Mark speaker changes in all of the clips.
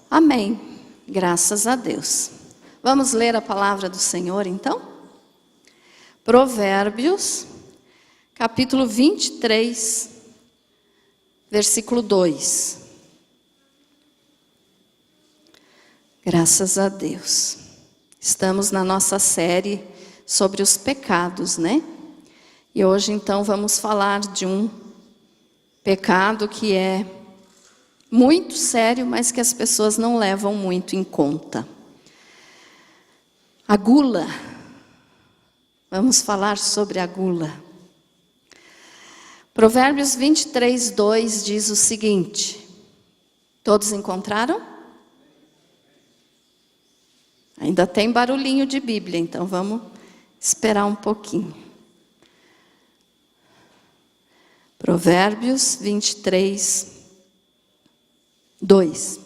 Speaker 1: Amém. Graças a Deus. Vamos ler a palavra do Senhor, então? Provérbios, capítulo 23, versículo 2. Graças a Deus. Estamos na nossa série sobre os pecados, né? E hoje, então, vamos falar de um pecado que é muito sério, mas que as pessoas não levam muito em conta. A gula. Vamos falar sobre a gula. Provérbios 23, 2 diz o seguinte. Todos encontraram? Ainda tem barulhinho de Bíblia, então vamos esperar um pouquinho. Provérbios 23, 2.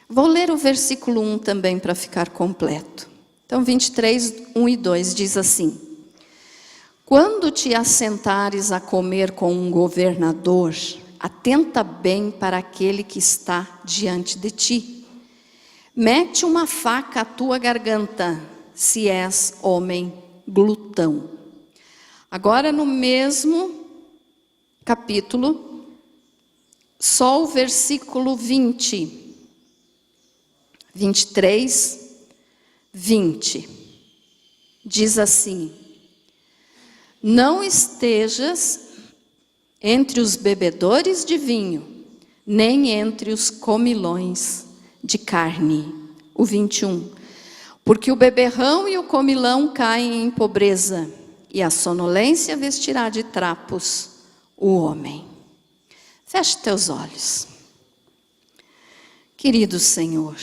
Speaker 1: Vou ler o versículo 1 também para ficar completo. Então, 23, 1 e 2 diz assim: Quando te assentares a comer com um governador, atenta bem para aquele que está diante de ti. Mete uma faca à tua garganta, se és homem glutão. Agora, no mesmo capítulo, só o versículo 23, 20, diz assim: Não estejas entre os bebedores de vinho, nem entre os comilões de carne. O 21, porque o beberrão e o comilão caem em pobreza, e a sonolência vestirá de trapos o homem. Feche teus olhos. Querido Senhor,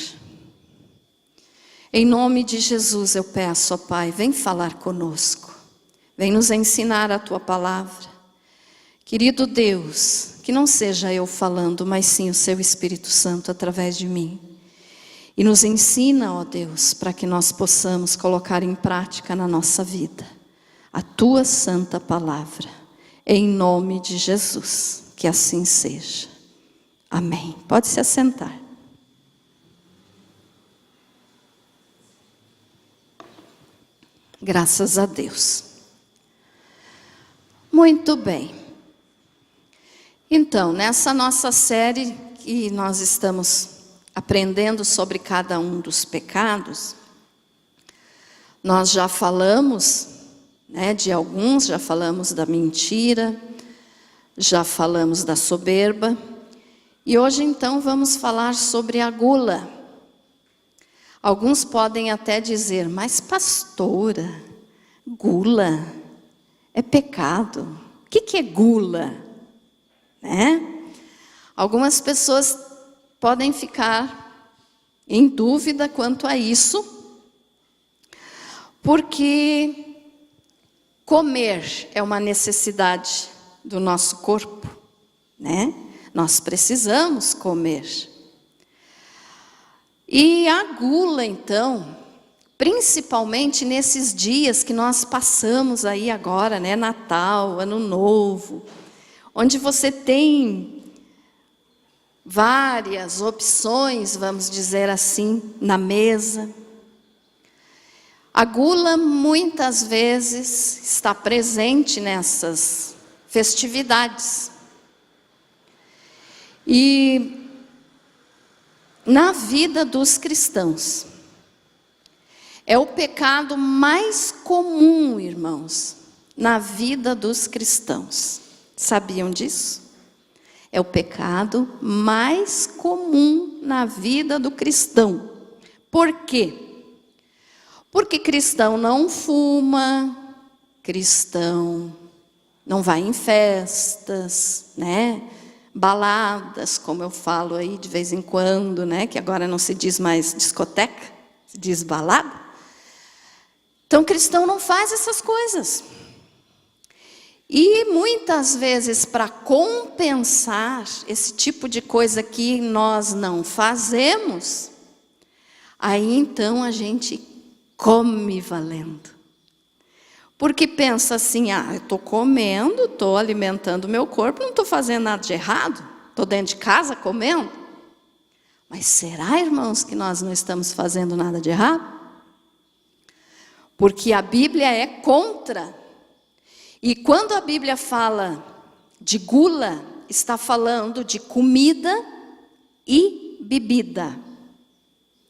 Speaker 1: em nome de Jesus eu peço, ó Pai, vem falar conosco. Vem nos ensinar a Tua palavra. Querido Deus, que não seja eu falando, mas sim o Seu Espírito Santo através de mim. E nos ensina, ó Deus, para que nós possamos colocar em prática na nossa vida a Tua santa palavra. Em nome de Jesus. Que assim seja. Amém. Pode se assentar. Graças a Deus. Muito bem. Então, nessa nossa série que nós estamos aprendendo sobre cada um dos pecados, nós já falamos, né, de alguns, já falamos da mentira, já falamos da soberba, e hoje então vamos falar sobre a gula. Alguns podem até dizer, mas pastora, gula é pecado. O que é gula? Né? Algumas pessoas podem ficar em dúvida quanto a isso, porque comer é uma necessidade do nosso corpo, né? Nós precisamos comer. E a gula, então, principalmente nesses dias que nós passamos aí agora, né? Natal, Ano Novo, onde você tem várias opções, vamos dizer assim, na mesa. A gula muitas vezes está presente nessas festividades. E na vida dos cristãos, é o pecado mais comum, irmãos, na vida dos cristãos. Sabiam disso? É o pecado mais comum na vida do cristão. Por quê? Porque cristão não fuma, cristão não vai em festas, né? Baladas, como eu falo aí de vez em quando, né? Que agora não se diz mais discoteca, se diz balada. Então, cristão não faz essas coisas. E muitas vezes, para compensar esse tipo de coisa que nós não fazemos, aí então a gente come valendo. Porque pensa assim, eu estou comendo, estou alimentando o meu corpo, não estou fazendo nada de errado. estou dentro de casa comendo. Mas será, irmãos, que nós não estamos fazendo nada de errado? Porque a Bíblia é contra. E quando a Bíblia fala de gula, está falando de comida e bebida.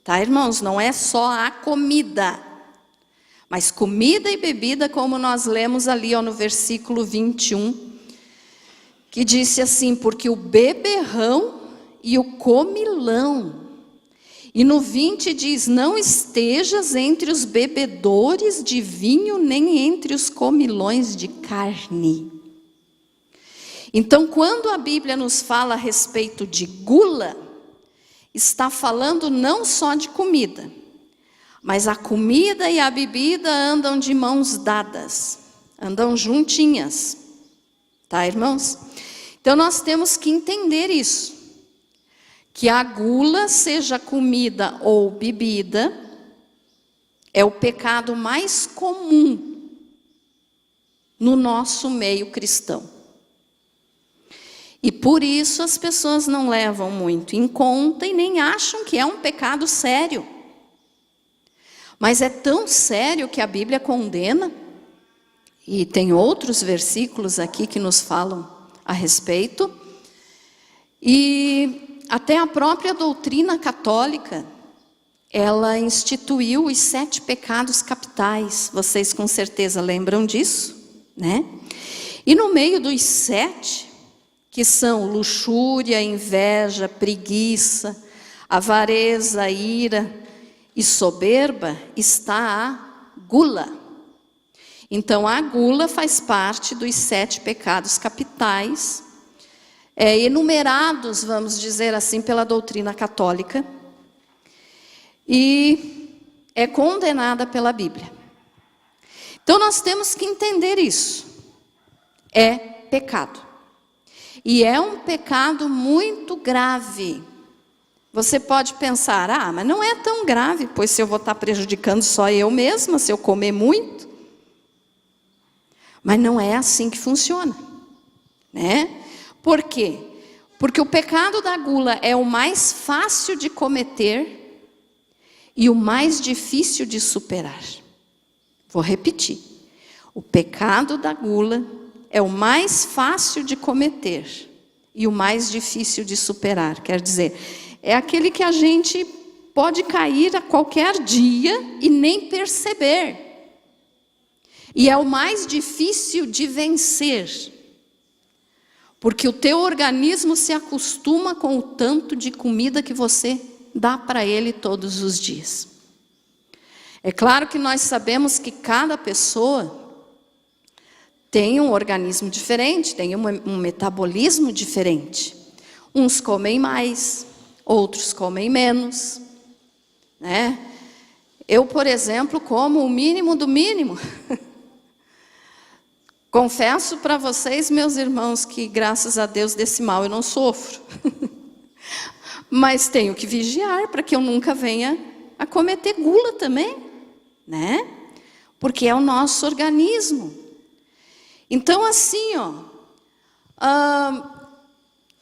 Speaker 1: Tá, irmãos? Não é só a comida. Mas comida e bebida, como nós lemos ali no versículo 21, que disse assim, porque o beberrão e o comilão. E no 20 diz, não estejas entre os bebedores de vinho, nem entre os comilões de carne. Então, quando a Bíblia nos fala a respeito de gula, está falando não só de comida, mas a comida e a bebida andam de mãos dadas, andam juntinhas. Tá, irmãos? Então nós temos que entender isso. Que a gula, seja comida ou bebida, é o pecado mais comum no nosso meio cristão. E por isso as pessoas não levam muito em conta e nem acham que é um pecado sério. Mas é tão sério que a Bíblia condena, e tem outros versículos aqui que nos falam a respeito, e até a própria doutrina católica, ela instituiu os 7 pecados capitais, vocês com certeza lembram disso, né? E no meio dos 7, que são luxúria, inveja, preguiça, avareza, ira e soberba, está a gula. Então a gula faz parte dos 7 pecados capitais, enumerados, vamos dizer assim, pela doutrina católica, e é condenada pela Bíblia. Então nós temos que entender isso. É pecado. E é um pecado muito grave. Você pode pensar, mas não é tão grave, pois se eu vou estar prejudicando só eu mesma, se eu comer muito. Mas não é assim que funciona, né? Por quê? Porque o pecado da gula é o mais fácil de cometer e o mais difícil de superar. Vou repetir. O pecado da gula é o mais fácil de cometer e o mais difícil de superar. Quer dizer, é aquele que a gente pode cair a qualquer dia e nem perceber. E é o mais difícil de vencer. Porque o teu organismo se acostuma com o tanto de comida que você dá para ele todos os dias. É claro que nós sabemos que cada pessoa tem um organismo diferente, tem um metabolismo diferente. Uns comem mais, outros comem menos, né? Eu, por exemplo, como o mínimo do mínimo. Confesso para vocês, meus irmãos, que graças a Deus desse mal eu não sofro. Mas tenho que vigiar para que eu nunca venha a cometer gula também, né? Porque é o nosso organismo. Então assim,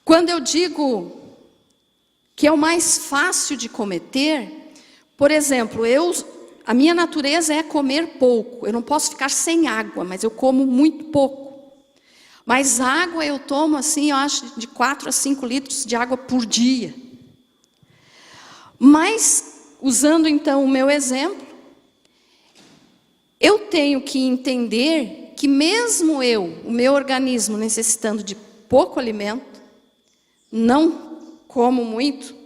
Speaker 1: quando eu digo que é o mais fácil de cometer, por exemplo, a minha natureza é comer pouco. Eu não posso ficar sem água, mas eu como muito pouco. Mas água eu tomo assim, eu acho, de 4 a 5 litros de água por dia. Mas, usando então o meu exemplo, eu tenho que entender que mesmo o meu organismo necessitando de pouco alimento, não como muito.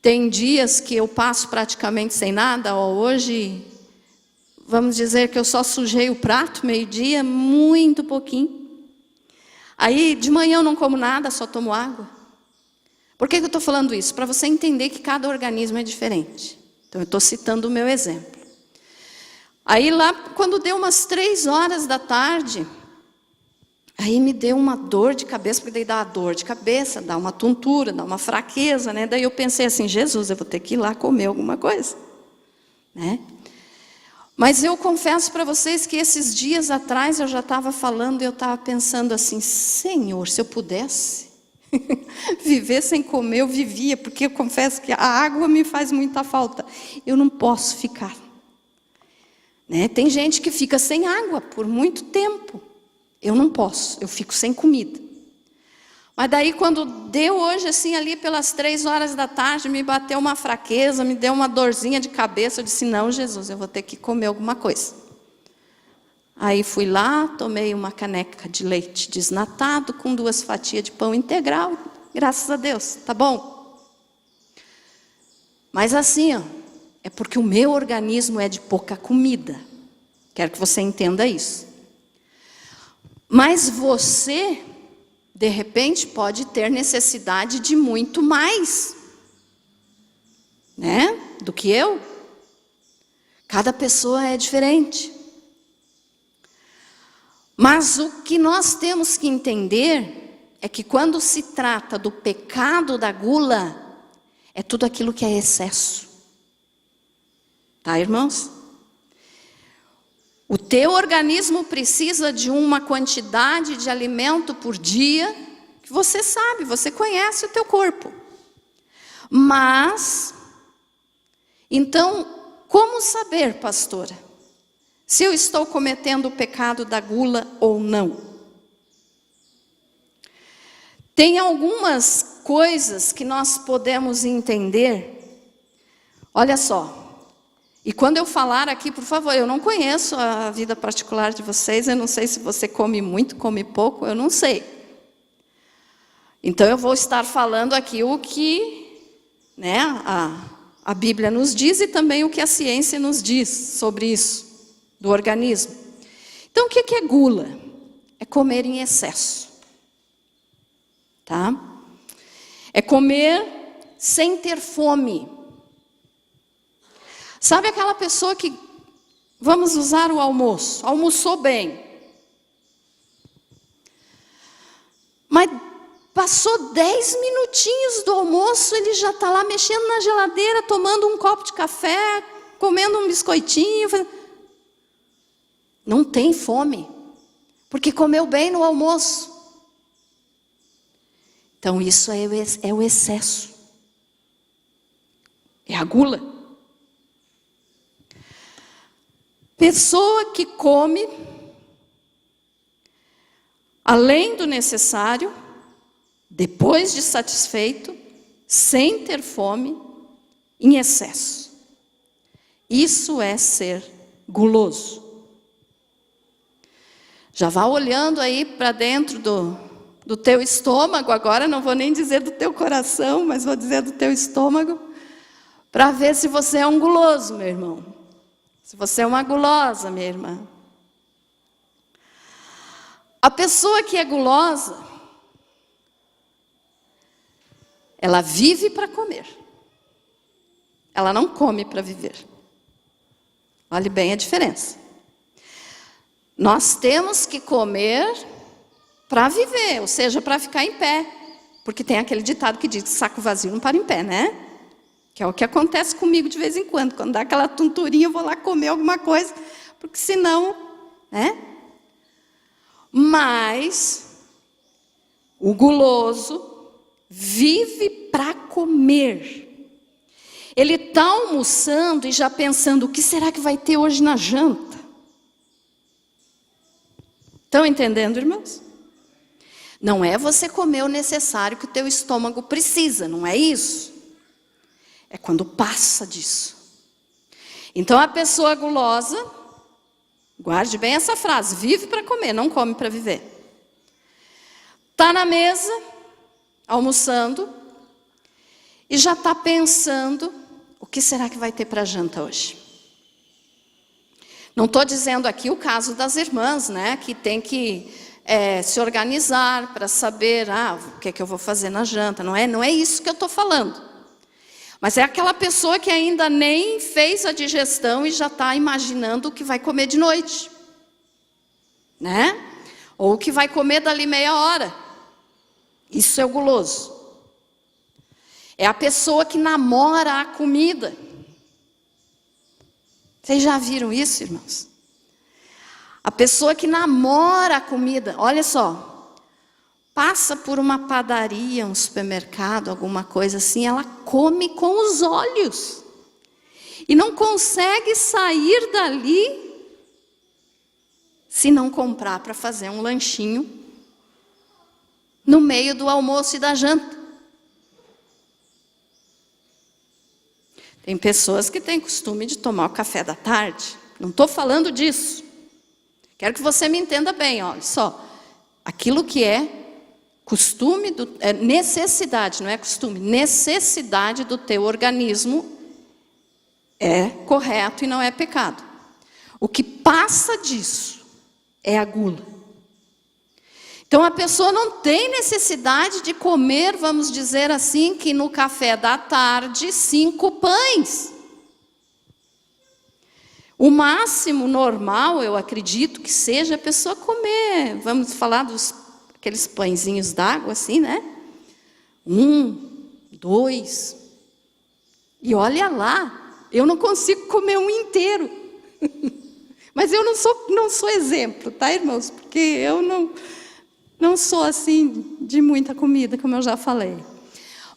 Speaker 1: Tem dias que eu passo praticamente sem nada. Hoje, vamos dizer que eu só sujei o prato, meio-dia, muito pouquinho. Aí, de manhã eu não como nada, só tomo água. Por que eu estou falando isso? Para você entender que cada organismo é diferente. Então, eu estou citando o meu exemplo. Aí, lá, quando deu umas 3 horas da tarde, aí me deu uma dor de cabeça, porque daí dá uma dor de cabeça, dá uma tontura, dá uma fraqueza, né? Daí eu pensei assim, Jesus, eu vou ter que ir lá comer alguma coisa, né? Mas eu confesso para vocês que esses dias atrás eu já estava falando e eu estava pensando assim, Senhor, se eu pudesse, Viver sem comer eu vivia, porque eu confesso que a água me faz muita falta. Eu não posso ficar. Né? Tem gente que fica sem água por muito tempo. Eu não posso, eu fico sem comida. Mas daí quando deu hoje, assim, ali pelas 3 horas da tarde, me bateu uma fraqueza, me deu uma dorzinha de cabeça. Eu disse, não, Jesus, eu vou ter que comer alguma coisa. Aí fui lá, tomei uma caneca de leite desnatado com 2 fatias de pão integral. Graças a Deus, tá bom? Mas assim, ó, é porque o meu organismo é de pouca comida. Quero que você entenda isso. Mas você, de repente, pode ter necessidade de muito mais, né? Do que eu. Cada pessoa é diferente. Mas o que nós temos que entender é que quando se trata do pecado da gula, é tudo aquilo que é excesso. Tá, irmãos? O teu organismo precisa de uma quantidade de alimento por dia, que você sabe, você conhece o teu corpo. Mas, então, como saber, pastora, se eu estou cometendo o pecado da gula ou não? Tem algumas coisas que nós podemos entender. Olha só. E quando eu falar aqui, por favor, eu não conheço a vida particular de vocês, eu não sei se você come muito, come pouco, eu não sei. Então eu vou estar falando aqui o que, né, a Bíblia nos diz e também o que a ciência nos diz sobre isso, do organismo. Então o que é gula? É comer em excesso. Tá? É comer sem ter fome. Sabe aquela pessoa que, vamos usar o almoço, almoçou bem, mas passou 10 minutinhos do almoço, ele já está lá mexendo na geladeira, tomando um copo de café, comendo um biscoitinho. Não tem fome, porque comeu bem no almoço. Então isso é o excesso, é a gula. Pessoa que come além do necessário, depois de satisfeito, sem ter fome, em excesso. Isso é ser guloso. Já vá olhando aí para dentro do teu estômago, agora não vou nem dizer do teu coração, mas vou dizer do teu estômago, para ver se você é um guloso, meu irmão. Se você é uma gulosa, minha irmã. A pessoa que é gulosa, ela vive para comer. Ela não come para viver. Olhe bem a diferença. Nós temos que comer para viver, ou seja, para ficar em pé. Porque tem aquele ditado que diz que saco vazio não para em pé, né? Que é o que acontece comigo de vez em quando. Quando dá aquela tonturinha, eu vou lá comer alguma coisa, porque senão, né? Mas o guloso vive para comer. Ele está almoçando e já pensando, o que será que vai ter hoje na janta? Estão entendendo, irmãos? Não é você comer o necessário que o teu estômago precisa, não é isso. É quando passa disso. Então a pessoa gulosa, guarde bem essa frase, vive para comer, não come para viver. Está na mesa, almoçando, e já está pensando, o que será que vai ter para janta hoje? Não estou dizendo aqui o caso das irmãs, né, que tem que se organizar para saber, o que é que eu vou fazer na janta. Não é isso que eu estou falando. Mas é aquela pessoa que ainda nem fez a digestão e já está imaginando o que vai comer de noite. Né? Ou o que vai comer dali meia hora. Isso é o guloso. É a pessoa que namora a comida. Vocês já viram isso, irmãos? A pessoa que namora a comida. Olha só. passa por uma padaria, um supermercado, alguma coisa assim, ela come com os olhos. E não consegue sair dali se não comprar para fazer um lanchinho no meio do almoço e da janta. Tem pessoas que têm costume de tomar o café da tarde. Não estou falando disso. Quero que você me entenda bem, olha só. Aquilo que é costume, é necessidade, não é costume, necessidade do teu organismo é correto e não é pecado. O que passa disso é a gula. Então a pessoa não tem necessidade de comer, vamos dizer assim, que no café da tarde, 5 pães. O máximo normal, eu acredito que seja a pessoa comer, vamos falar aqueles pãezinhos d'água assim, né? 1, 2. E olha lá, eu não consigo comer um inteiro. Mas eu não sou exemplo, tá, irmãos? Porque eu não sou assim de muita comida, como eu já falei.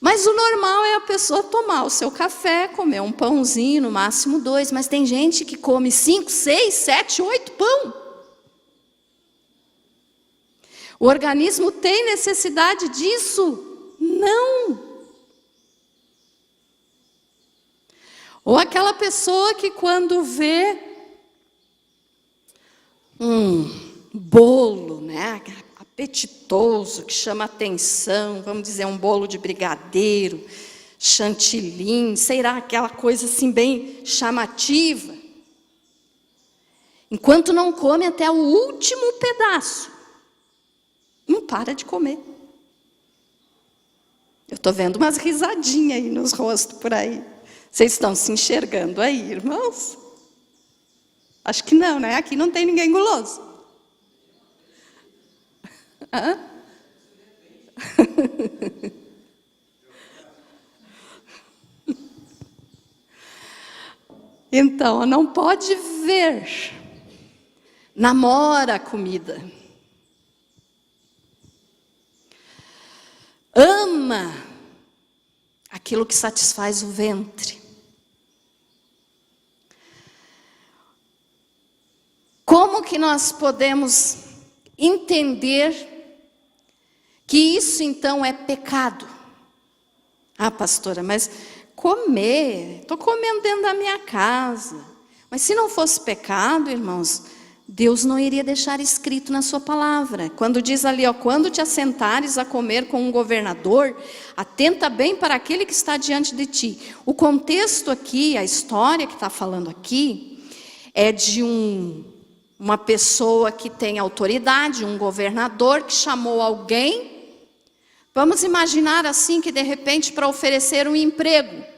Speaker 1: Mas o normal é a pessoa tomar o seu café, comer um pãozinho, no máximo 2. Mas tem gente que come 5, 6, 7, 8 pão. O organismo tem necessidade disso? Não. Ou aquela pessoa que quando vê um bolo, né, apetitoso, que chama atenção, vamos dizer um bolo de brigadeiro, chantilly, sei lá, aquela coisa assim bem chamativa. Enquanto não come até o último pedaço, não para de comer. Eu estou vendo umas risadinhas aí nos rostos por aí. Vocês estão se enxergando aí, irmãos? Acho que não, né? Aqui não tem ninguém guloso. Hã? Então, não pode ver. Namora a comida. Ama aquilo que satisfaz o ventre. Como que nós podemos entender que isso então é pecado? Ah, pastora, mas comer, estou comendo dentro da minha casa. Mas se não fosse pecado, irmãos, Deus não iria deixar escrito na sua palavra. Quando diz ali, ó, quando te assentares a comer com um governador, atenta bem para aquele que está diante de ti. O contexto aqui, a história que está falando aqui, é de uma pessoa que tem autoridade, um governador que chamou alguém. Vamos imaginar assim que de repente para oferecer um emprego.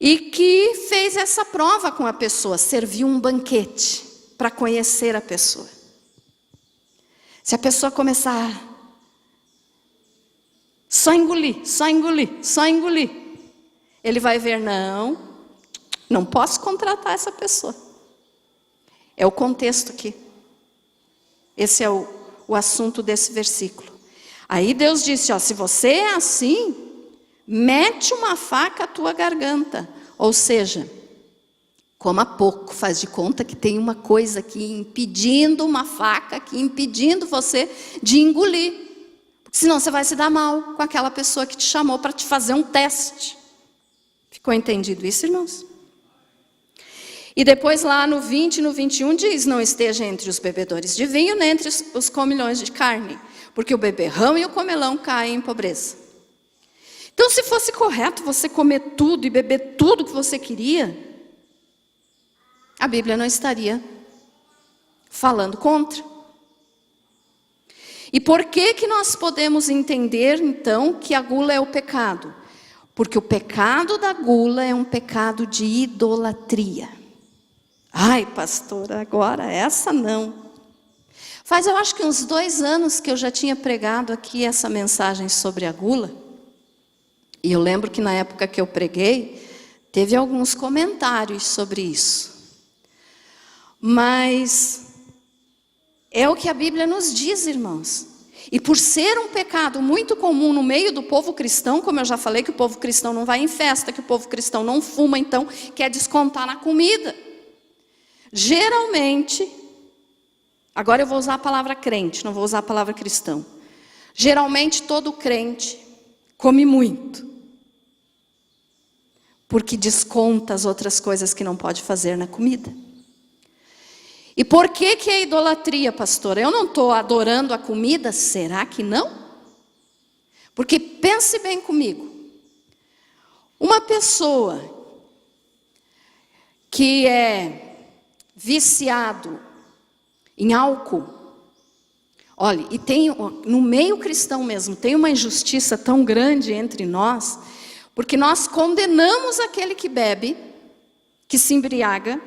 Speaker 1: E que fez essa prova com a pessoa, serviu um banquete para conhecer a pessoa. Se a pessoa começar só engolir, só engolir, só engolir, ele vai ver, não posso contratar essa pessoa. É o contexto aqui. Esse é o assunto desse versículo. Aí Deus disse, ó, se você é assim, mete uma faca à tua garganta. Ou seja, coma pouco, faz de conta que tem uma coisa aqui impedindo, uma faca aqui impedindo você de engolir. Porque senão você vai se dar mal com aquela pessoa que te chamou para te fazer um teste. Ficou entendido isso, irmãos? E depois lá no 20 e no 21 diz, não esteja entre os bebedores de vinho, nem entre os comilões de carne, porque o beberrão e o comelão caem em pobreza. Então, se fosse correto você comer tudo e beber tudo que você queria, a Bíblia não estaria falando contra. E por que nós podemos entender, então, que a gula é o pecado? Porque o pecado da gula é um pecado de idolatria. Ai, pastora, agora essa não. Faz, eu acho que uns 2 anos que eu já tinha pregado aqui essa mensagem sobre a gula. E eu lembro que na época que eu preguei, teve alguns comentários sobre isso. Mas é o que a Bíblia nos diz, irmãos. E por ser um pecado muito comum no meio do povo cristão, como eu já falei, que o povo cristão não vai em festa, que o povo cristão não fuma, então quer descontar na comida. Geralmente, agora eu vou usar a palavra crente, não vou usar a palavra cristão. Geralmente todo crente come muito, porque desconta as outras coisas que não pode fazer na comida. E por que é idolatria, pastora? Eu não estou adorando a comida? Será que não? Porque pense bem comigo. Uma pessoa que é viciado em álcool, olha, e tem no meio cristão mesmo, tem uma injustiça tão grande entre nós, porque nós condenamos aquele que bebe, que se embriaga,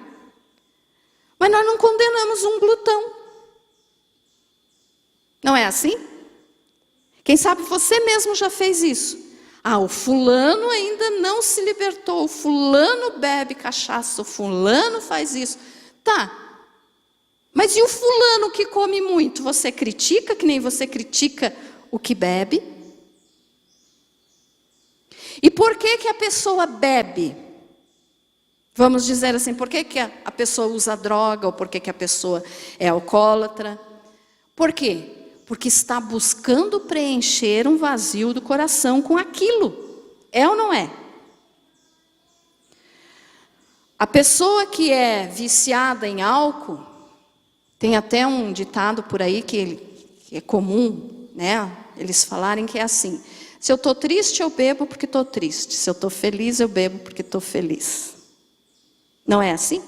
Speaker 1: mas nós não condenamos um glutão. Não é assim? Quem sabe você mesmo já fez isso. Ah, o fulano ainda não se libertou, o fulano bebe cachaça, o fulano faz isso. Tá, mas e o fulano que come muito? Você critica que nem você critica o que bebe? E por que a pessoa bebe? Vamos dizer assim, por que a pessoa usa droga, ou por que a pessoa é alcoólatra? Por quê? Porque está buscando preencher um vazio do coração com aquilo. É ou não é? A pessoa que é viciada em álcool, tem até um ditado por aí que é comum, né? Eles falarem que é assim: se eu estou triste, eu bebo porque estou triste. Se eu estou feliz, eu bebo porque estou feliz. Não é assim?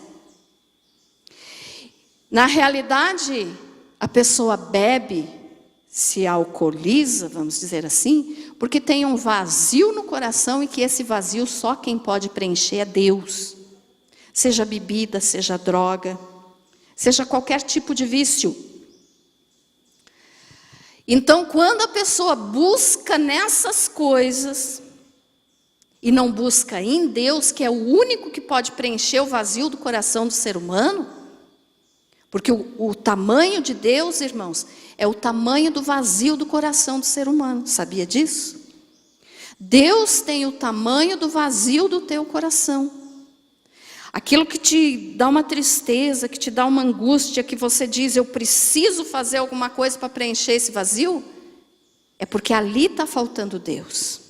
Speaker 1: Na realidade, a pessoa bebe, se alcooliza, vamos dizer assim, porque tem um vazio no coração e que esse vazio só quem pode preencher é Deus. Seja bebida, seja droga, seja qualquer tipo de vício. Então, quando a pessoa busca nessas coisas e não busca em Deus, que é o único que pode preencher o vazio do coração do ser humano, porque o tamanho de Deus, irmãos, é o tamanho do vazio do coração do ser humano. Sabia disso? Deus tem o tamanho do vazio do teu coração. Aquilo que te dá uma tristeza, que te dá uma angústia, que você diz, eu preciso fazer alguma coisa para preencher esse vazio, é porque ali está faltando Deus.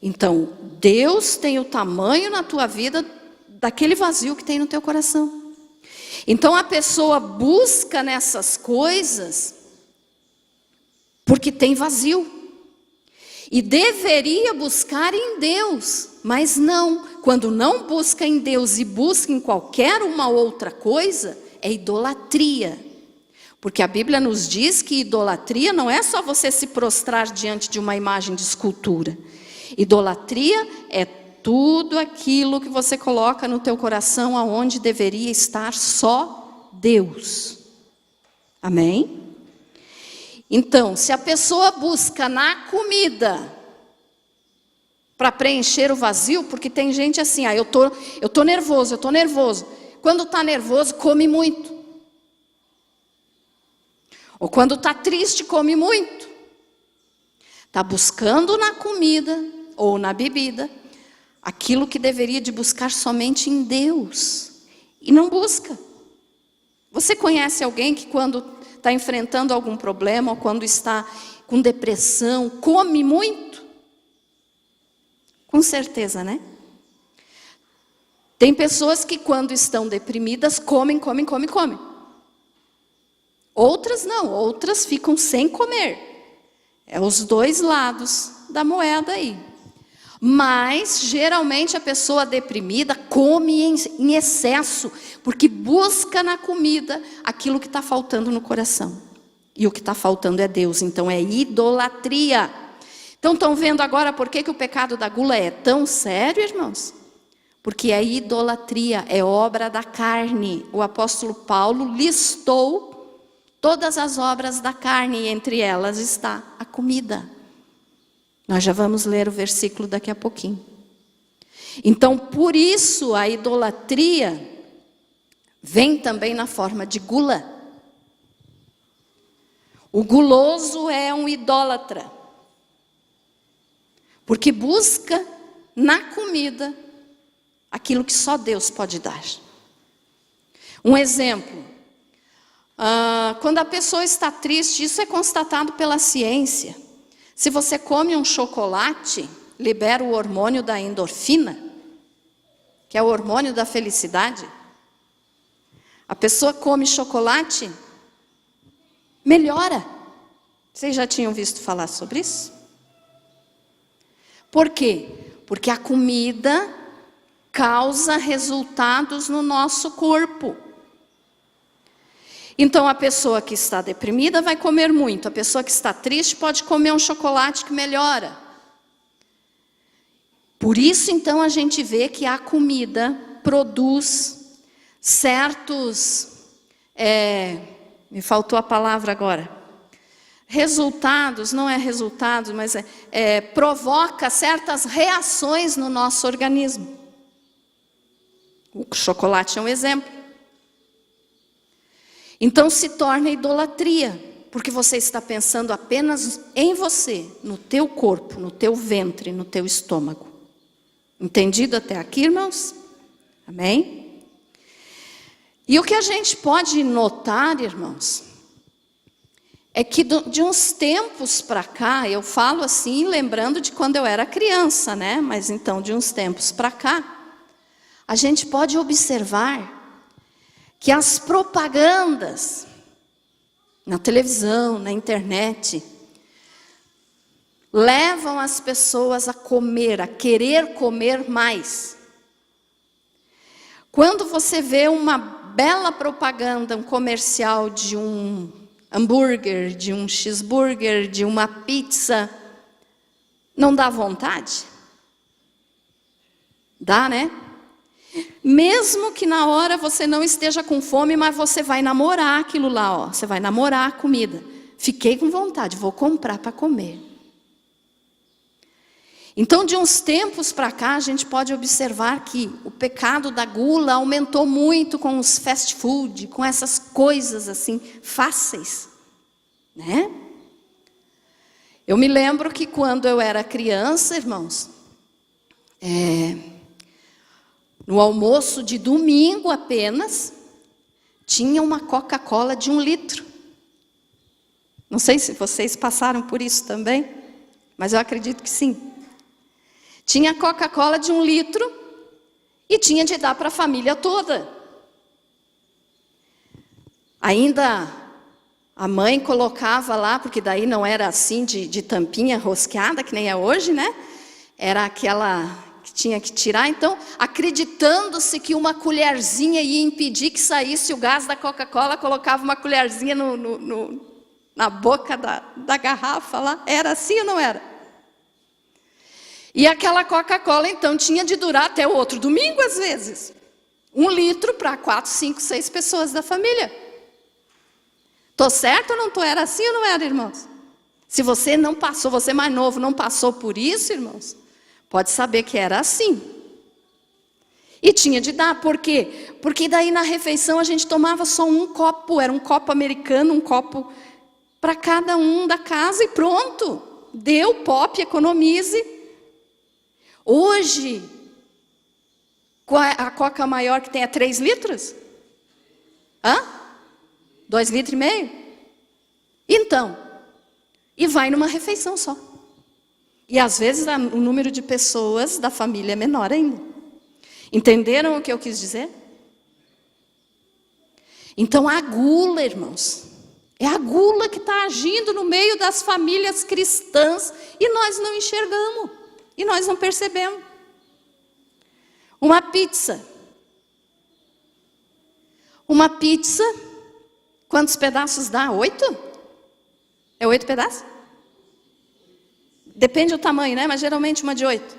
Speaker 1: Então, Deus tem o tamanho na tua vida daquele vazio que tem no teu coração. Então, a pessoa busca nessas coisas porque tem vazio. E deveria buscar em Deus, mas não. Quando não busca em Deus e busca em qualquer uma outra coisa, é idolatria. Porque a Bíblia nos diz que idolatria não é só você se prostrar diante de uma imagem de escultura. Idolatria é tudo aquilo que você coloca no teu coração aonde deveria estar só Deus. Amém? Então, se a pessoa busca na comida para preencher o vazio, porque tem gente assim, eu tô nervoso. Quando está nervoso, come muito. Ou quando está triste, come muito. Está buscando na comida ou na bebida aquilo que deveria de buscar somente em Deus. E não busca. Você conhece alguém que quando está enfrentando algum problema, ou quando está com depressão, come muito? Com certeza, né? Tem pessoas que quando estão deprimidas, comem. Outras não, outras ficam sem comer. É os dois lados da moeda aí. Mas, geralmente, a pessoa deprimida come em excesso, porque busca na comida aquilo que está faltando no coração. E o que está faltando é Deus, então é idolatria. Então, estão vendo agora por que o pecado da gula é tão sério, irmãos? Porque é idolatria, é obra da carne. O apóstolo Paulo listou todas as obras da carne, e entre elas está a comida. Nós já vamos ler o versículo daqui a pouquinho. Então, por isso, a idolatria vem também na forma de gula. O guloso é um idólatra, porque busca na comida aquilo que só Deus pode dar. Um exemplo, quando a pessoa está triste, isso é constatado pela ciência. Se você come um chocolate, libera o hormônio da endorfina, que é o hormônio da felicidade. A pessoa come chocolate, melhora. Vocês já tinham visto falar sobre isso? Por quê? Porque a comida causa resultados no nosso corpo. Então, a pessoa que está deprimida vai comer muito. A pessoa que está triste pode comer um chocolate que melhora. Por isso, então, a gente vê que a comida produz certos... me faltou a palavra agora. Resultados, não é resultados, mas provoca certas reações no nosso organismo. O chocolate é um exemplo. Então se torna idolatria, porque você está pensando apenas em você, no teu corpo, no teu ventre, no teu estômago. Entendido até aqui, irmãos? Amém? E o que a gente pode notar, irmãos, é que de uns tempos para cá, eu falo assim, lembrando de quando eu era criança, né? Mas então, de uns tempos para cá, a gente pode observar que as propagandas na televisão, na internet, levam as pessoas a comer, a querer comer mais. Quando você vê uma bela propaganda, um comercial de um hambúrguer, de um cheeseburger, de uma pizza, não dá vontade? Dá, né? Mesmo que na hora você não esteja com fome, mas você vai namorar aquilo lá, ó. Você vai namorar a comida. Fiquei com vontade, vou comprar para comer. Então, de uns tempos para cá, a gente pode observar que o pecado da gula aumentou muito com os fast food, com essas coisas assim, fáceis, né? Eu me lembro que quando eu era criança, irmãos, no almoço de domingo apenas, tinha uma Coca-Cola de 1 litro. Não sei se vocês passaram por isso também, mas eu acredito que sim. Tinha Coca-Cola de 1 litro e tinha de dar para a família toda. Ainda a mãe colocava lá, porque daí não era assim de tampinha rosqueada, que nem é hoje, né? Era aquela que tinha que tirar. Então, acreditando-se que uma colherzinha ia impedir que saísse o gás da Coca-Cola, colocava uma colherzinha na boca da garrafa lá. Era assim ou não era? E aquela Coca-Cola, então, tinha de durar até o outro domingo, às vezes. 1 litro para 4, 5, 6 pessoas da família. Estou certo ou não estou? Era assim ou não era, irmãos? Se você não passou, você mais novo não passou por isso, irmãos, pode saber que era assim. E tinha de dar, por quê? Porque daí na refeição a gente tomava só um copo, era um copo americano, um copo para cada um da casa e pronto. Deu, pop, economize. Hoje, a Coca maior que tem é 3 litros? 2,5 litros? Então, e vai numa refeição só. E às vezes o número de pessoas da família é menor ainda. Entenderam o que eu quis dizer? Então a gula, irmãos, é a gula que está agindo no meio das famílias cristãs e nós não enxergamos. E nós não percebemos. Uma pizza. Uma pizza, quantos pedaços dá? 8? É 8 pedaços? Depende do tamanho, né? Mas geralmente uma de 8.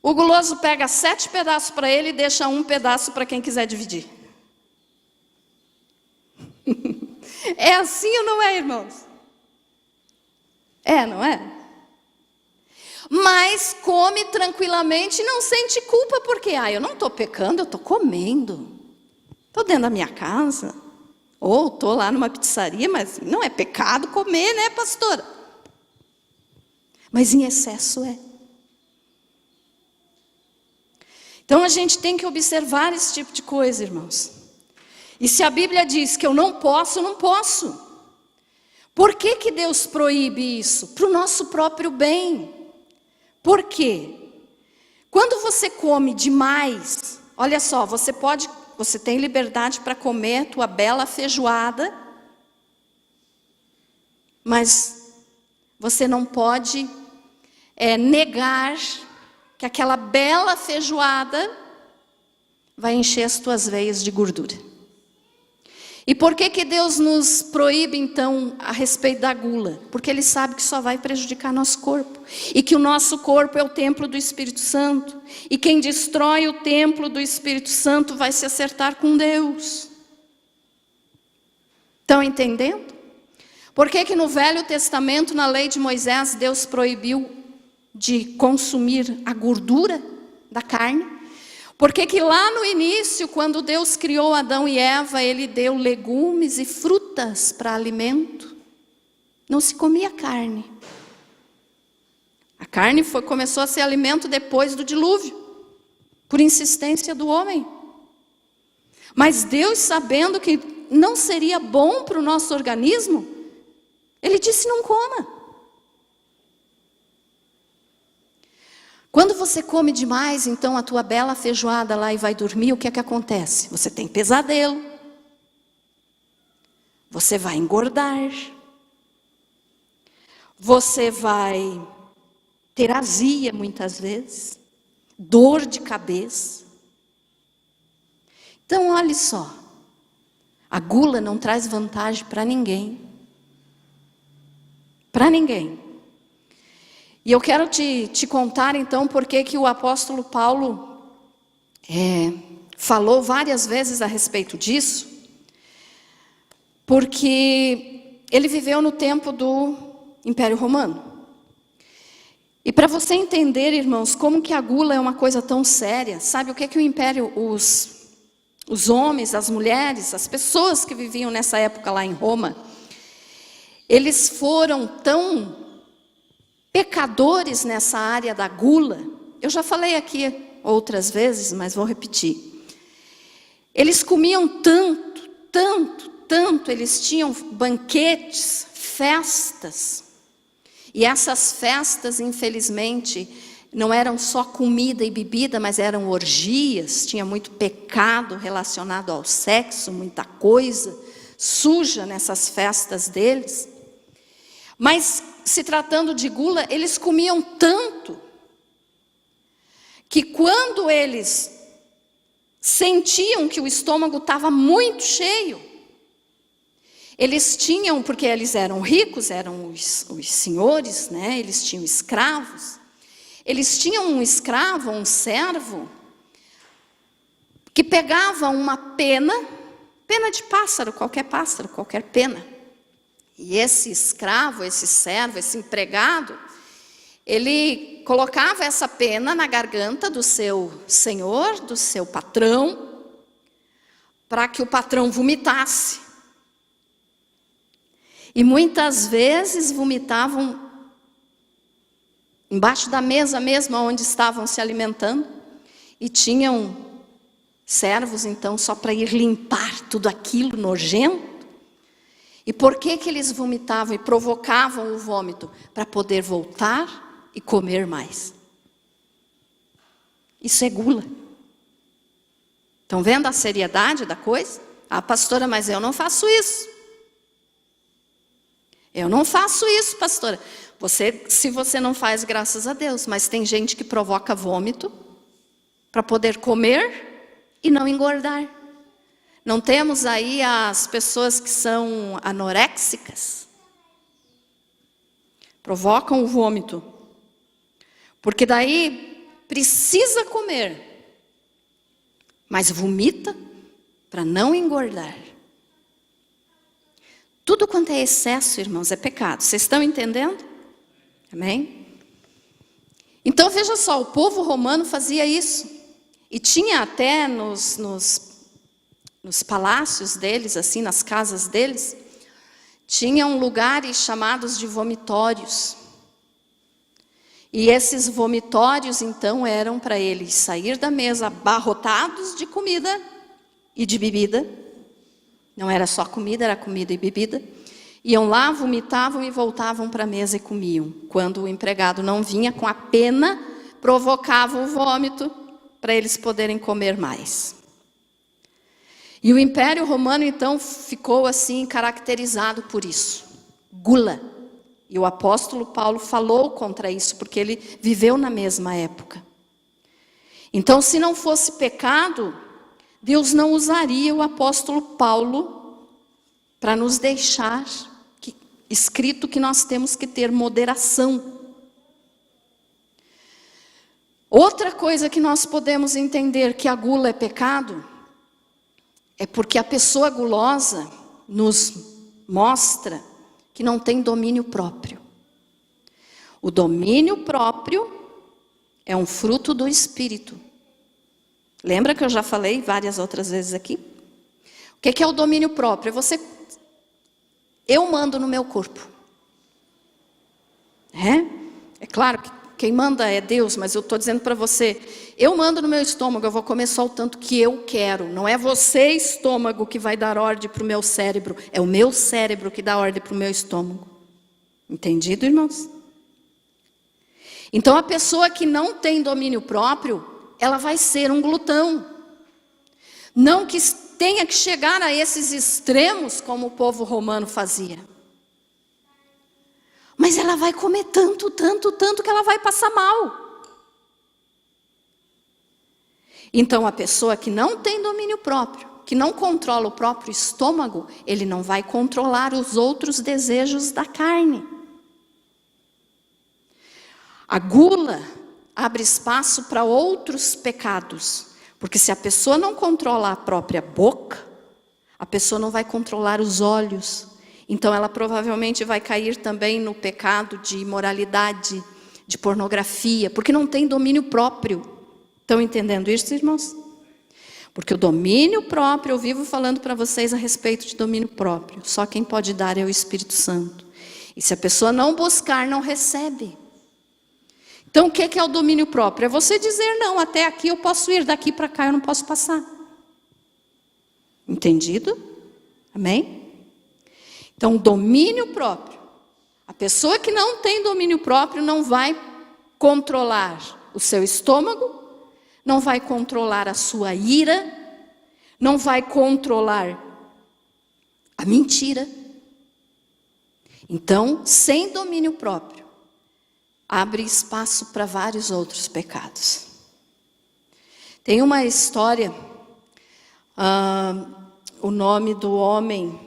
Speaker 1: O guloso pega 7 pedaços para ele e deixa 1 pedaço para quem quiser dividir. É assim ou não é, irmãos? É, não é? Mas come tranquilamente e não sente culpa, porque eu não estou pecando, eu estou comendo. Estou dentro da minha casa. Ou estou lá numa pizzaria, mas não é pecado comer, né, pastora? Mas em excesso é. Então a gente tem que observar esse tipo de coisa, irmãos. E se a Bíblia diz que eu não posso, eu não posso. Por que que Deus proíbe isso? Para o nosso próprio bem. Por quê? Quando você come demais, olha só, você tem liberdade para comer tua bela feijoada, mas você não pode negar que aquela bela feijoada vai encher as tuas veias de gordura. E por que que Deus nos proíbe, então, a respeito da gula? Porque Ele sabe que só vai prejudicar nosso corpo. E que o nosso corpo é o templo do Espírito Santo. E quem destrói o templo do Espírito Santo vai se acertar com Deus. Estão entendendo? Por que que no Velho Testamento, na lei de Moisés, Deus proibiu de consumir a gordura da carne? Por que que lá no início, quando Deus criou Adão e Eva, Ele deu legumes e frutas para alimento? Não se comia carne. A carne começou a ser alimento depois do dilúvio, por insistência do homem. Mas Deus, sabendo que não seria bom para o nosso organismo, Ele disse: não coma. Quando você come demais, então, a tua bela feijoada lá e vai dormir, o que é que acontece? Você tem pesadelo. Você vai engordar. Você vai ter azia muitas vezes. Dor de cabeça. Então, olhe só. A gula não traz vantagem para ninguém. Para ninguém. E eu quero te contar então porque que o apóstolo Paulo falou várias vezes a respeito disso. Porque ele viveu no tempo do Império Romano. E para você entender, irmãos, como que a gula é uma coisa tão séria, sabe o que o Império, os homens, as mulheres, as pessoas que viviam nessa época lá em Roma, eles foram tão pecadores nessa área da gula. Eu já falei aqui outras vezes, mas vou repetir. Eles comiam tanto, tanto, tanto, eles tinham banquetes, festas. E essas festas, infelizmente, não eram só comida e bebida, mas eram orgias, tinha muito pecado relacionado ao sexo, muita coisa suja nessas festas deles. Mas, se tratando de gula, eles comiam tanto, que quando eles sentiam que o estômago estava muito cheio, eles tinham, porque eles eram ricos, eram os senhores, né? Eles tinham escravos. Eles tinham um escravo, um servo, que pegava uma pena de pássaro, qualquer pena. E esse escravo, esse servo, esse empregado, ele colocava essa pena na garganta do seu senhor, do seu patrão, para que o patrão vomitasse. E muitas vezes vomitavam embaixo da mesa mesmo, onde estavam se alimentando. E tinham servos, então, só para ir limpar tudo aquilo nojento. E por que que eles vomitavam e provocavam o vômito? Para poder voltar e comer mais. Isso é gula. Estão vendo a seriedade da coisa? Ah, pastora, mas eu não faço isso. Eu não faço isso, pastora. Se você não faz, graças a Deus. Mas tem gente que provoca vômito para poder comer e não engordar. Não temos aí as pessoas que são anoréxicas? Provocam o vômito. Porque daí precisa comer, mas vomita para não engordar. Tudo quanto é excesso, irmãos, é pecado. Vocês estão entendendo? Amém? Então veja só, o povo romano fazia isso. E tinha até nos palácios deles, assim, nas casas deles, tinham lugares chamados de vomitórios. E esses vomitórios, então, eram para eles sair da mesa abarrotados de comida e de bebida. Não era só comida, era comida e bebida. Iam lá, vomitavam e voltavam para a mesa e comiam. Quando o empregado não vinha com a pena, provocava o vômito para eles poderem comer mais. E o Império Romano, então, ficou assim caracterizado por isso. Gula. E o apóstolo Paulo falou contra isso, porque ele viveu na mesma época. Então, se não fosse pecado, Deus não usaria o apóstolo Paulo para nos deixar escrito que nós temos que ter moderação. Outra coisa que nós podemos entender que a gula é pecado, é porque a pessoa gulosa nos mostra que não tem domínio próprio. O domínio próprio é um fruto do Espírito. Lembra que eu já falei várias outras vezes aqui? O que é o domínio próprio? Eu mando no meu corpo. É claro que quem manda é Deus, mas eu estou dizendo para você, eu mando no meu estômago, eu vou comer só o tanto que eu quero. Não é você, estômago, que vai dar ordem para o meu cérebro. É o meu cérebro que dá ordem para o meu estômago. Entendido, irmãos? Então, a pessoa que não tem domínio próprio, ela vai ser um glutão. Não que tenha que chegar a esses extremos, como o povo romano fazia. Mas ela vai comer tanto que ela vai passar mal. Então, a pessoa que não tem domínio próprio, que não controla o próprio estômago, ele não vai controlar os outros desejos da carne. A gula abre espaço para outros pecados, porque se a pessoa não controla a própria boca, a pessoa não vai controlar os olhos. Então ela provavelmente vai cair também no pecado de imoralidade, de pornografia, porque não tem domínio próprio. Estão entendendo isso, irmãos? Porque o domínio próprio, eu vivo falando para vocês a respeito de domínio próprio. Só quem pode dar é o Espírito Santo. E se a pessoa não buscar, não recebe. Então o que é o domínio próprio? É você dizer, não, até aqui eu posso ir, daqui para cá eu não posso passar. Entendido? Amém? Então, domínio próprio. A pessoa que não tem domínio próprio não vai controlar o seu estômago, não vai controlar a sua ira, não vai controlar a mentira. Então, sem domínio próprio, abre espaço para vários outros pecados. Tem uma história, o nome do homem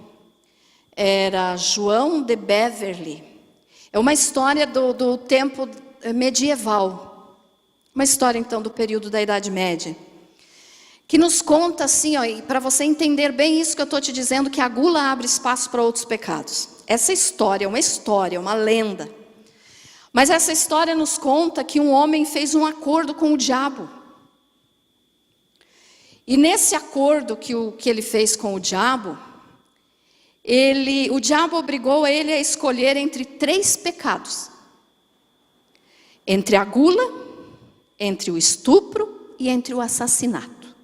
Speaker 1: era João de Beverly. É uma história do tempo medieval. Uma história, então, do período da Idade Média. Que nos conta, assim, para você entender bem isso que eu estou te dizendo, que a gula abre espaço para outros pecados. Essa história é uma lenda. Mas essa história nos conta que um homem fez um acordo com o diabo. E nesse acordo que ele fez com o diabo, o diabo obrigou ele a escolher entre 3 pecados. Entre a gula, entre o estupro e entre o assassinato.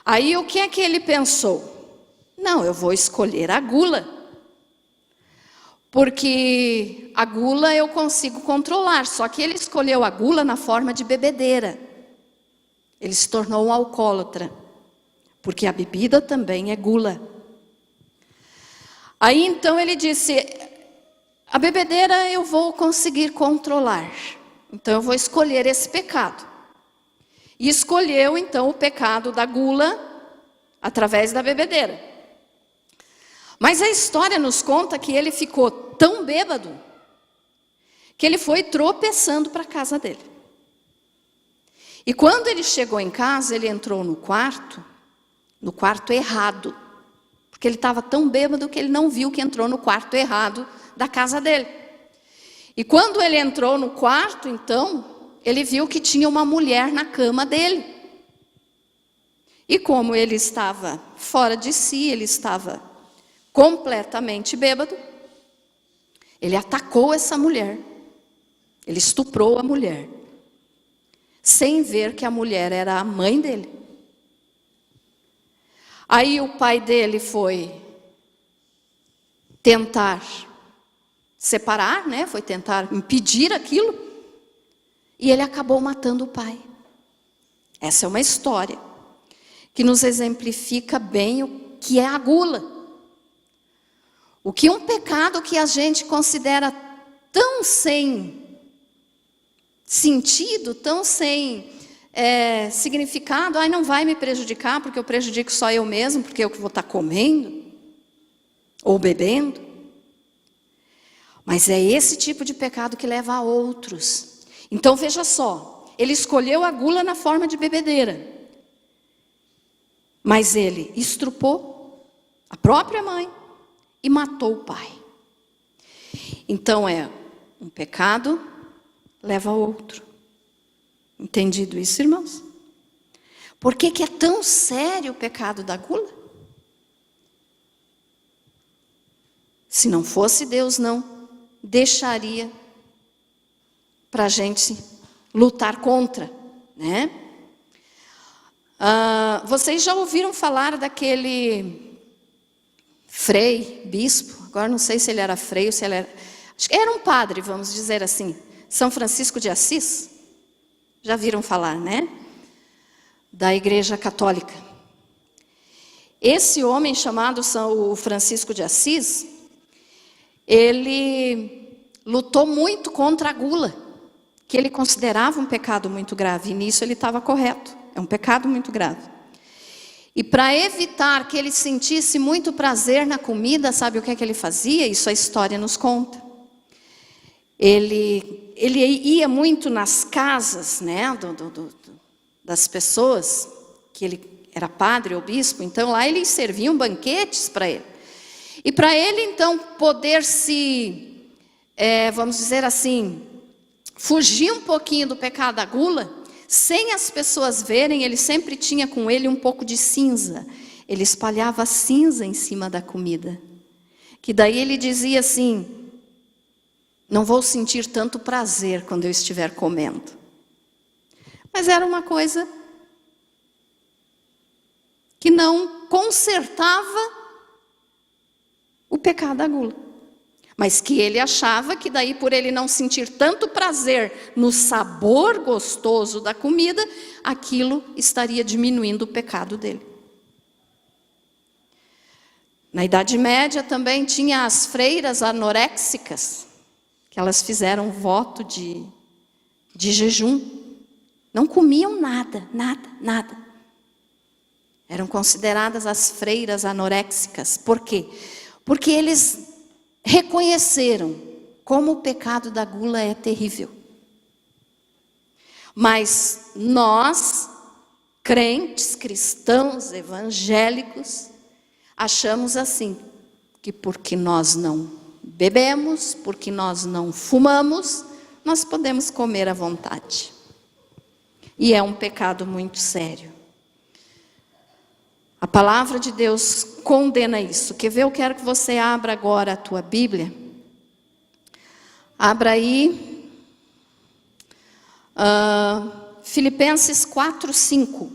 Speaker 1: Aí o que é que ele pensou? Não, eu vou escolher a gula. Porque a gula eu consigo controlar. Só que ele escolheu a gula na forma de bebedeira. Ele se tornou um alcoólatra. Porque a bebida também é gula. Aí então ele disse, a bebedeira eu vou conseguir controlar. Então eu vou escolher esse pecado. E escolheu então o pecado da gula através da bebedeira. Mas a história nos conta que ele ficou tão bêbado que ele foi tropeçando para a casa dele. E quando ele chegou em casa, ele entrou no quarto errado. Porque ele estava tão bêbado que ele não viu que entrou no quarto errado da casa dele. E quando ele entrou no quarto, então, ele viu que tinha uma mulher na cama dele. E como ele estava fora de si, ele estava completamente bêbado, ele atacou essa mulher. Ele estuprou a mulher, sem ver que a mulher era a mãe dele. Aí o pai dele foi tentar separar, né? Foi tentar impedir aquilo, e ele acabou matando o pai. Essa é uma história que nos exemplifica bem o que é a gula. O que um pecado que a gente considera tão sem sentido, tão sem significado, não vai me prejudicar, porque eu prejudico só eu mesmo, porque eu que vou estar comendo ou bebendo. Mas é esse tipo de pecado que leva a outros. Então veja só, ele escolheu a gula na forma de bebedeira, mas ele estrupou a própria mãe e matou o pai. Então um pecado leva a outro. Entendido isso, irmãos? Por que é tão sério o pecado da gula? Se não fosse Deus, não deixaria para a gente lutar contra, né? Vocês já ouviram falar daquele frei, bispo? Agora não sei se ele era frei ou se ele era... Acho que era um padre, vamos dizer assim. São Francisco de Assis. Já viram falar, né? Da Igreja Católica. Esse homem chamado São Francisco de Assis, ele lutou muito contra a gula, que ele considerava um pecado muito grave, e nisso ele estava correto. É um pecado muito grave. E para evitar que ele sentisse muito prazer na comida, sabe o que é que ele fazia? Isso a história nos conta. Ele ia muito nas casas, né, das pessoas, que ele era padre ou bispo, então lá eles serviam banquetes para ele. E para ele, então, poder se, vamos dizer assim, fugir um pouquinho do pecado da gula, sem as pessoas verem, ele sempre tinha com ele um pouco de cinza. Ele espalhava cinza em cima da comida. Que daí ele dizia assim: não vou sentir tanto prazer quando eu estiver comendo. Mas era uma coisa que não consertava o pecado da gula. Mas que ele achava que daí, por ele não sentir tanto prazer no sabor gostoso da comida, aquilo estaria diminuindo o pecado dele. Na Idade Média também tinha as freiras anoréxicas, que elas fizeram voto de jejum. Não comiam nada, nada, nada. Eram consideradas as freiras anoréxicas. Por quê? Porque eles reconheceram como o pecado da gula é terrível. Mas nós, crentes, cristãos, evangélicos, achamos assim, que porque nós não bebemos, porque nós não fumamos, nós podemos comer à vontade. E é um pecado muito sério. A palavra de Deus condena isso. Quer ver? Eu quero que você abra agora a tua Bíblia. Abra aí. Filipenses 4:5.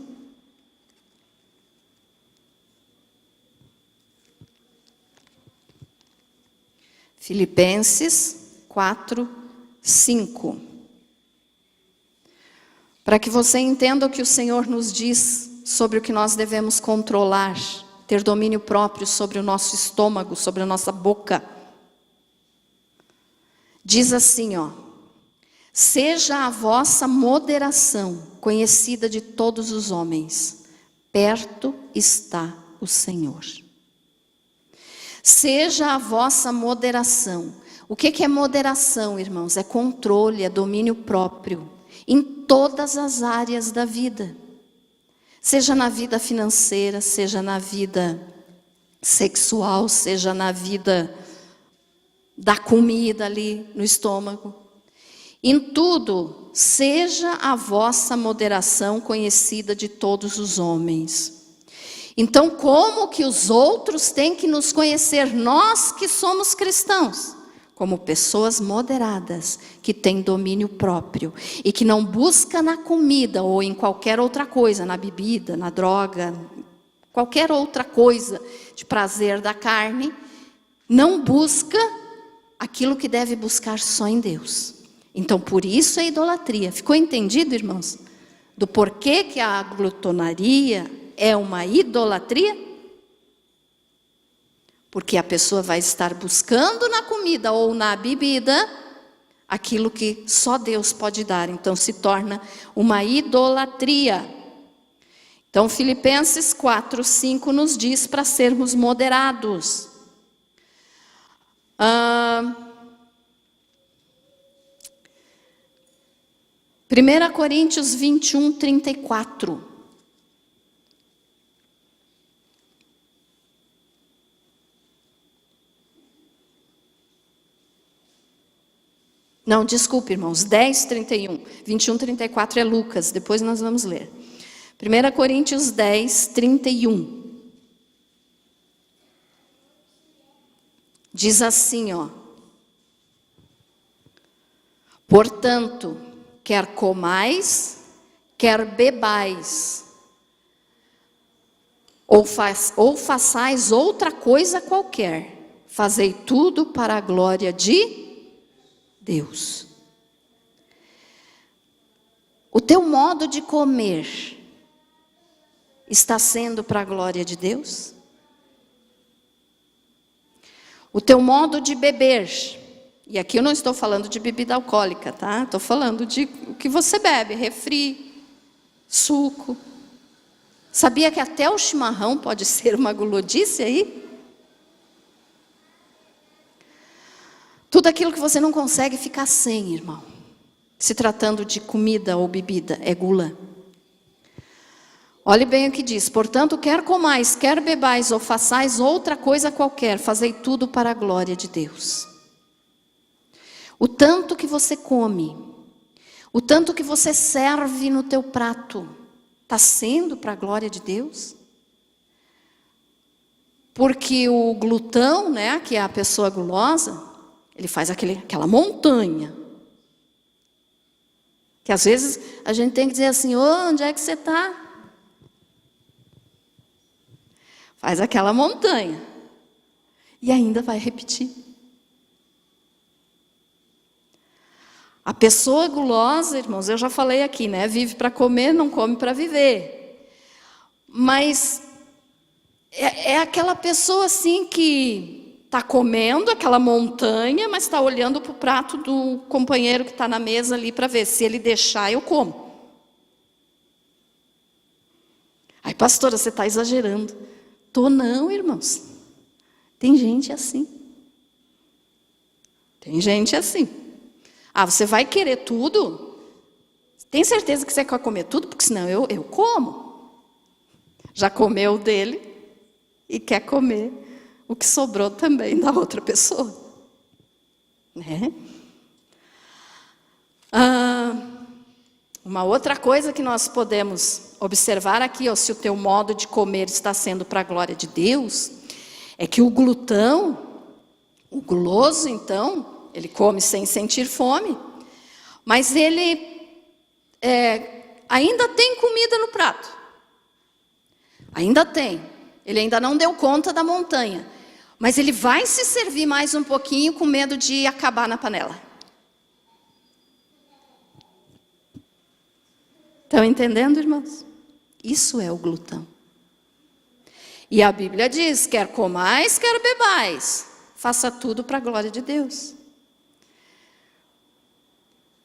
Speaker 1: Filipenses 4:5. Para que você entenda o que o Senhor nos diz sobre o que nós devemos controlar, ter domínio próprio sobre o nosso estômago, sobre a nossa boca. Diz assim, seja a vossa moderação conhecida de todos os homens, perto está o Senhor. Seja a vossa moderação. O que é moderação, irmãos? É controle, é domínio próprio, em todas as áreas da vida. Seja na vida financeira, seja na vida sexual, seja na vida da comida ali no estômago. Em tudo, seja a vossa moderação conhecida de todos os homens. Então, como que os outros têm que nos conhecer? Nós que somos cristãos, como pessoas moderadas, que têm domínio próprio e que não busca na comida ou em qualquer outra coisa, na bebida, na droga, qualquer outra coisa de prazer da carne, não busca aquilo que deve buscar só em Deus. Então, por isso é idolatria. Ficou entendido, irmãos? Do porquê que a glutonaria é uma idolatria? Porque a pessoa vai estar buscando na comida ou na bebida aquilo que só Deus pode dar. Então se torna uma idolatria. Então Filipenses 4:5 nos diz para sermos moderados. 1 Coríntios 21:34. Não, desculpe, irmãos, 10:31. 21:34 é Lucas, depois nós vamos ler. 1 Coríntios 10:31. Diz assim, ó. Portanto, quer comais, quer bebais, ou façais outra coisa qualquer, fazei tudo para a glória de Deus. O teu modo de comer está sendo para a glória de Deus? O teu modo de beber, e aqui eu não estou falando de bebida alcoólica, tá? Estou falando de o que você bebe, refri, suco. Sabia que até o chimarrão pode ser uma gulodice aí? Tudo aquilo que você não consegue ficar sem, irmão. Se tratando de comida ou bebida, é gula. Olhe bem o que diz. Portanto, quer comais, quer bebais, ou façais outra coisa qualquer, fazei tudo para a glória de Deus. O tanto que você come, o tanto que você serve no teu prato, está sendo para a glória de Deus? Porque o glutão, né, que é a pessoa gulosa, ele faz aquela montanha. Que às vezes a gente tem que dizer assim, onde é que você está? Faz aquela montanha. E ainda vai repetir. A pessoa gulosa, irmãos, eu já falei aqui, né? Vive para comer, não come para viver. Mas é aquela pessoa assim que está comendo aquela montanha, mas está olhando para o prato do companheiro que está na mesa ali para ver se ele deixar, eu como. Ai, pastora, você está exagerando. Tô não, irmãos. Tem gente assim. Tem gente assim. Ah, você vai querer tudo? Tem certeza que você quer comer tudo? Porque senão eu como. Já comeu dele e quer comer o que sobrou também da outra pessoa. Né? Uma outra coisa que nós podemos observar aqui, ó, se o teu modo de comer está sendo para a glória de Deus, é que o glutão, o guloso então, ele come sem sentir fome, mas ele ainda tem comida no prato. Ainda tem. Ele ainda não deu conta da montanha. Mas ele vai se servir mais um pouquinho com medo de acabar na panela. Estão entendendo, irmãos? Isso é o glutão. E a Bíblia diz, quer comais, quer bebais, faça tudo para a glória de Deus.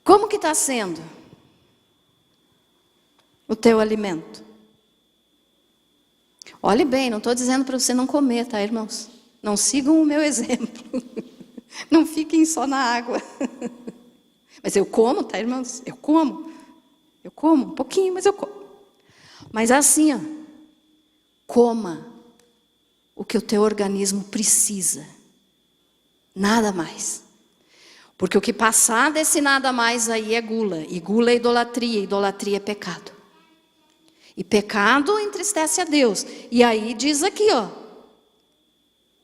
Speaker 1: Como que está sendo o teu alimento? Olhe bem, não estou dizendo para você não comer, tá, irmãos? Não sigam o meu exemplo. Não fiquem só na água. Mas eu como, tá, irmãos? Eu como. Eu como um pouquinho, mas eu como. Mas assim, ó, coma o que o teu organismo precisa. Nada mais. Porque o que passar desse nada mais aí é gula. E gula é idolatria, idolatria é pecado. E pecado entristece a Deus. E aí diz aqui, ó,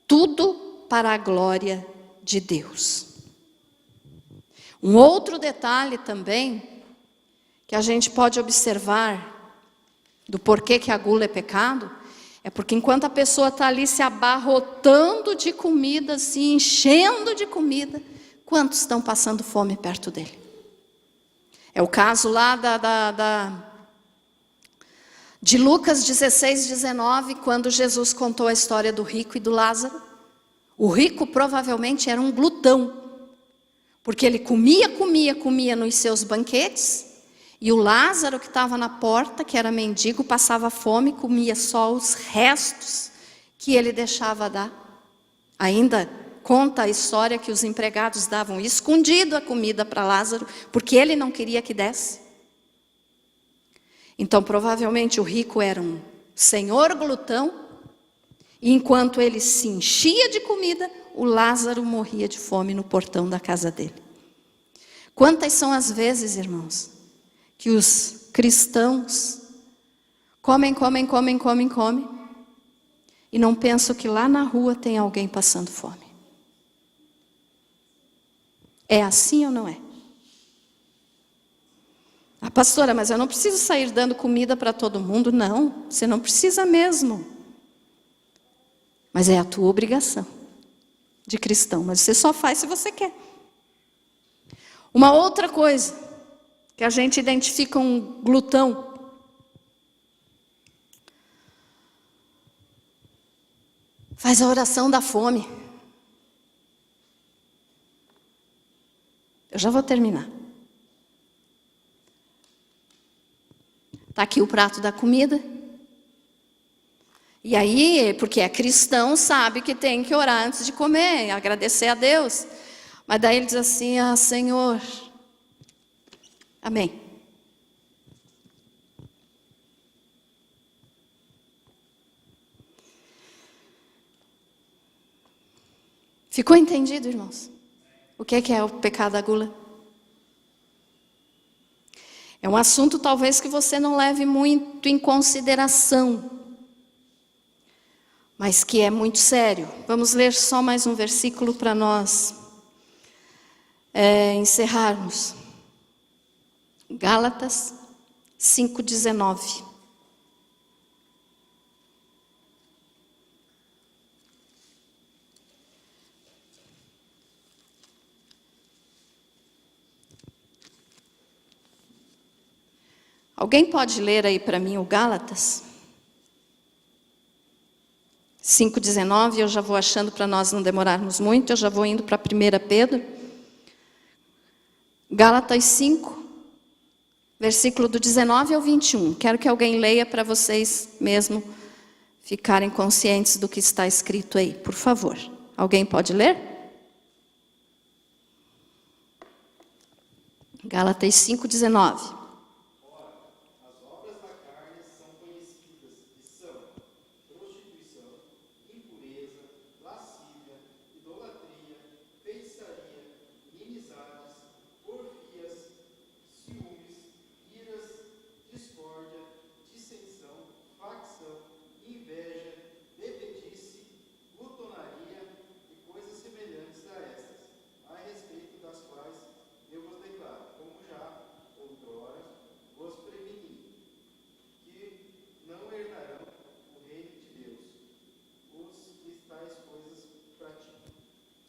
Speaker 1: tudo para a glória de Deus. Um outro detalhe também, que a gente pode observar, do porquê que a gula é pecado, é porque enquanto a pessoa está ali se abarrotando de comida, se enchendo de comida, quantos estão passando fome perto dele? É o caso lá de Lucas 16, 19, quando Jesus contou a história do rico e do Lázaro. O rico provavelmente era um glutão, porque ele comia nos seus banquetes, e o Lázaro que estava na porta, que era mendigo, passava fome, comia só os restos que ele deixava dar. Ainda conta a história que os empregados davam escondido a comida para Lázaro, porque ele não queria que desse. Então, provavelmente, o rico era um senhor glutão, e enquanto ele se enchia de comida, o Lázaro morria de fome no portão da casa dele. Quantas são as vezes, irmãos, que os cristãos comem, e não pensam que lá na rua tem alguém passando fome? É assim ou não é? Ah, pastora, mas eu não preciso sair dando comida para todo mundo. Não, você não precisa mesmo. Mas é a tua obrigação de cristão. Mas você só faz se você quer. Uma outra coisa que a gente identifica um glutão. Faz a oração da fome. Eu já vou terminar. Está aqui o prato da comida. E aí, porque é cristão, sabe que tem que orar antes de comer, agradecer a Deus. Mas daí ele diz assim, ah, Senhor, amém. Ficou entendido, irmãos? O que é o pecado da gula? É um assunto talvez que você não leve muito em consideração, mas que é muito sério. Vamos ler só mais um versículo para nós encerrarmos. Gálatas 5:19. Alguém pode ler aí para mim o Gálatas 5:19, eu já vou achando para nós não demorarmos muito, eu já vou indo para 1 Pedro. Gálatas 5, versículo do 19 ao 21. Quero que alguém leia para vocês mesmo ficarem conscientes do que está escrito aí, por favor. Alguém pode ler? Gálatas 5:19.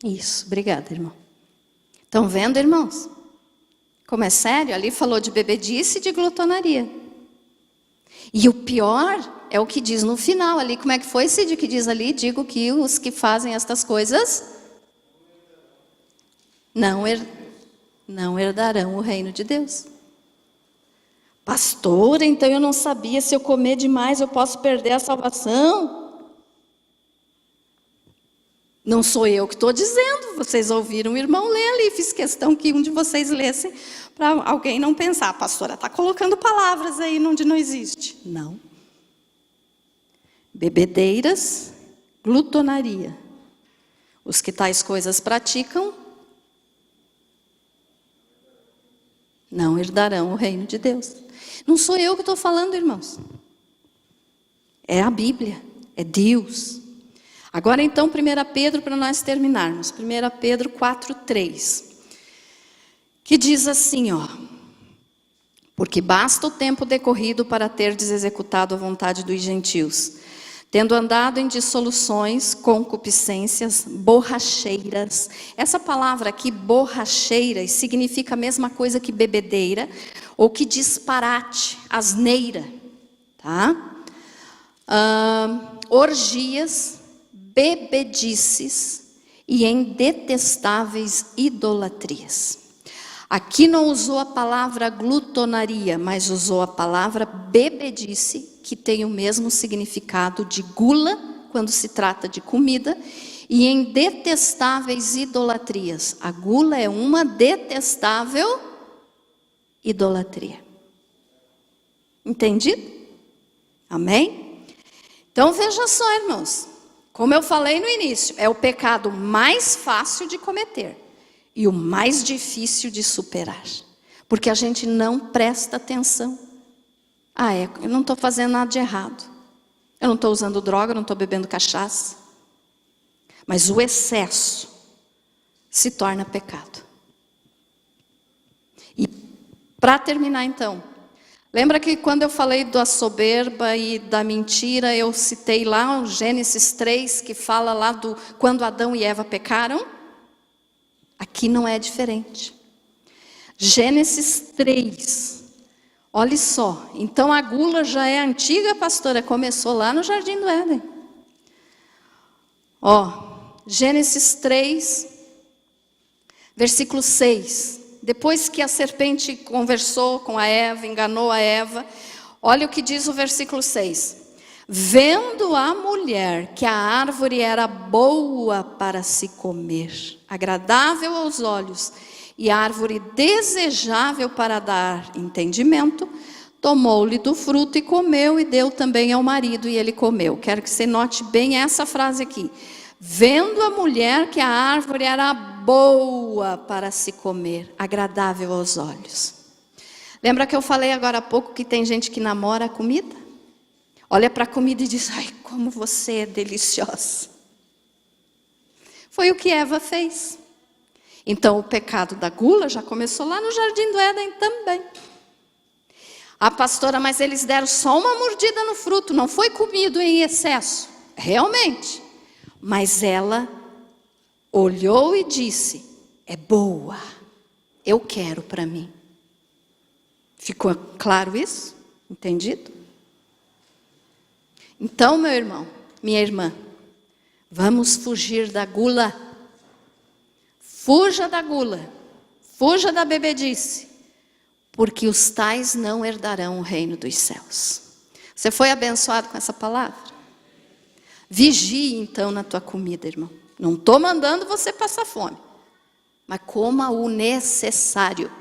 Speaker 1: Isso, obrigada, irmão. Estão vendo, irmãos? Como é sério? Ali falou de bebedice e de glutonaria. E o pior é o que diz no final ali. Como é que foi, Cid, que diz ali? Digo que os que fazem estas coisas não herdarão o reino de Deus. Pastor, então eu não sabia, se eu comer demais eu posso perder a salvação? Não sou eu que estou dizendo, vocês ouviram o irmão ler ali, fiz questão que um de vocês lesse, para alguém não pensar, a pastora está colocando palavras aí onde não existe. Não. Bebedeiras, glutonaria. Os que tais coisas praticam, não herdarão o reino de Deus. Não sou eu que estou falando, irmãos. É a Bíblia, é Deus. Agora então 1 Pedro, para nós terminarmos. 1 Pedro 4:3. Que diz assim, ó. Porque basta o tempo decorrido para terdes executado a vontade dos gentios, tendo andado em dissoluções, concupiscências, borracheiras. Essa palavra aqui, borracheiras, significa a mesma coisa que bebedeira, ou que disparate, asneira, tá? Orgias, bebedices e em detestáveis idolatrias. Aqui não usou a palavra glutonaria, mas usou a palavra bebedice, que tem o mesmo significado de gula, quando se trata de comida, e em detestáveis idolatrias. A gula é uma detestável idolatria. Entendido? Amém? Então veja só, irmãos, como eu falei no início, é o pecado mais fácil de cometer e o mais difícil de superar, porque a gente não presta atenção. Eu não estou fazendo nada de errado, eu não estou usando droga, eu não estou bebendo cachaça, mas o excesso se torna pecado. E para terminar então, lembra que quando eu falei da soberba e da mentira, eu citei lá o Gênesis 3, que fala lá do quando Adão e Eva pecaram? Aqui não é diferente. Gênesis 3. Olha só. Então a gula já é antiga, pastora. Começou lá no Jardim do Éden. Gênesis 3, versículo 6. Depois que a serpente conversou com a Eva, enganou a Eva, olha o que diz o versículo 6. Vendo a mulher que a árvore era boa para se comer, agradável aos olhos, e árvore desejável para dar entendimento, tomou-lhe do fruto e comeu, e deu também ao marido, e ele comeu. Quero que você note bem essa frase aqui. Vendo a mulher que a árvore era boa para se comer, agradável aos olhos. Lembra que eu falei agora há pouco que tem gente que namora a comida? Olha para a comida e diz, ai, como você é deliciosa. Foi o que Eva fez. Então o pecado da gula já começou lá no Jardim do Éden também. Pastora, mas eles deram só uma mordida no fruto, não foi comido em excesso. Realmente. Mas ela olhou e disse, é boa, eu quero para mim. Ficou claro isso? Entendido? Então, meu irmão, minha irmã, vamos fugir da gula. Fuja da gula, fuja da bebedice, porque os tais não herdarão o reino dos céus. Você foi abençoado com essa palavra? Vigie então na tua comida, irmão. Não estou mandando você passar fome, mas coma o necessário.